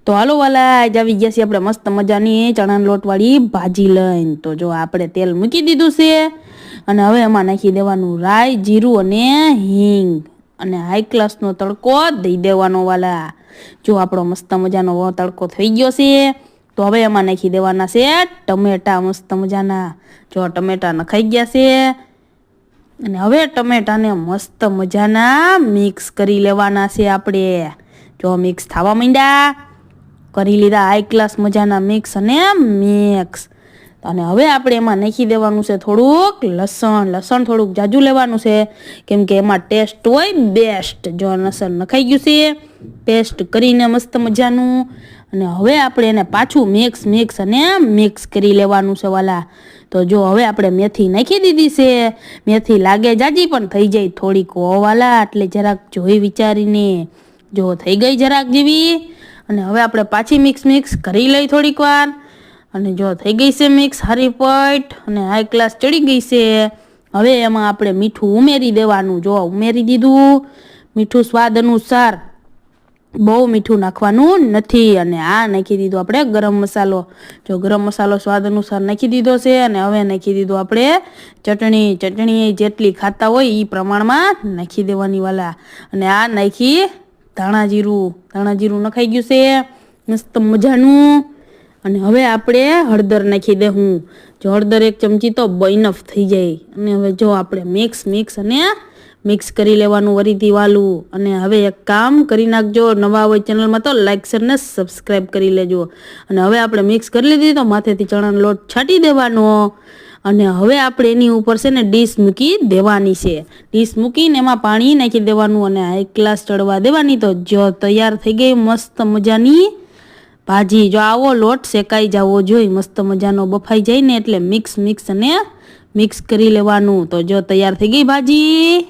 તો હાલો વાલા આજ આવી ગયા છીએ આપણે મસ્ત મજાની ચણાના લોટવાળી ભાજી લઈને। તો જો આપણે તેલ મૂકી દીધું છે અને હવે એમાં નાખી દેવાનું રાઈ, જીરું અને હિંગ અને હાઈ ક્લાસનો તડકો દઈ દેવાનો વાલા। જો આપણો મસ્ત મજાનો તડકો થઈ ગયો છે તો હવે એમાં નાખી દેવાના છે ટમેટા મસ્ત મજાના। જો ટમેટા નખાઈ ગયા છે અને હવે ટમેટાને મસ્ત મજાના મિક્સ કરી લેવાના છે આપણે। જો મિક્સ થવા માંડ્યા કરી લીધા હાઈ ક્લાસ મજાના મિક્સ અને મિક્સ અને હવે આપણે એમાં નાખી દેવાનું છે થોડુંક લસણ થોડુંક જાજુ લેવાનું છે કેમ કે એમાં ટેસ્ટ હોય બેસ્ટ। જો લસણ નખાઈ ગયું છે પેસ્ટ કરીને મસ્ત મજાનું અને હવે આપણે એને પાછું મિક્સ અને મિક્સ કરી લેવાનું છે વાલા। તો જો હવે આપણે મેથી નાખી દીધી છે, મેથી લાગે જાજી પણ થઈ જાય થોડીક વાલા, એટલે જરાક જોઈ વિચારીને જો થઈ ગઈ જરાક જેવી અને હવે આપણે પાછી મિક્સ કરી લઈ થોડીક વાર અને જો થઈ ગઈ છે મિક્સ હારી પટ અને હાઈ ક્લાસ ચડી ગઈ છે। હવે એમાં આપણે મીઠું ઉમેરી દેવાનું। જો ઉમેરી દીધું મીઠું સ્વાદ અનુસાર, બહુ મીઠું નાખવાનું નથી અને આ નાખી દીધું આપણે ગરમ મસાલો। જો ગરમ મસાલો સ્વાદ અનુસાર નાખી દીધો છે અને હવે નાખી દીધું આપણે ચટણી જેટલી ખાતા હોય એ પ્રમાણમાં નાખી દેવાની વાલા અને આ નાખી ધાણા જીરું નખાઈ ગયું છે મસ્ત મજાનું અને હવે આપણે હળદર નાખી દેવું। જો હળદર 1 ચમચી તો બનફ થઈ જાય અને હવે જો આપણે મિક્સ કરી લેવાનું વરીથી વાલું અને હવે એક કામ કરી નાખજો, નવા હોય ચેનલમાં તો લાઈક શેર ને સબસ્ક્રાઈબ કરી લેજો અને હવે આપણે મિક્સ કરી લીધી તો માથેથી ચણાનો લોટ છાંટી દેવાનો અને હવે આપણે એની ઉપર છે ને ડીશ મૂકી દેવાની છે। ડીશ મૂકીને એમાં પાણી નાખી દેવાનું અને હાઈ ક્લાસ ચડવા દેવાની। તો જો તૈયાર થઈ ગઈ મસ્ત મજાની ભાજી। જો આવો લોટ શેકાઈ જવો જોઈએ, મસ્ત મજાનો બફાઈ જાય ને એટલે મિક્સ કરી લેવાનું। તો જો તૈયાર થઈ ગઈ ભાજી।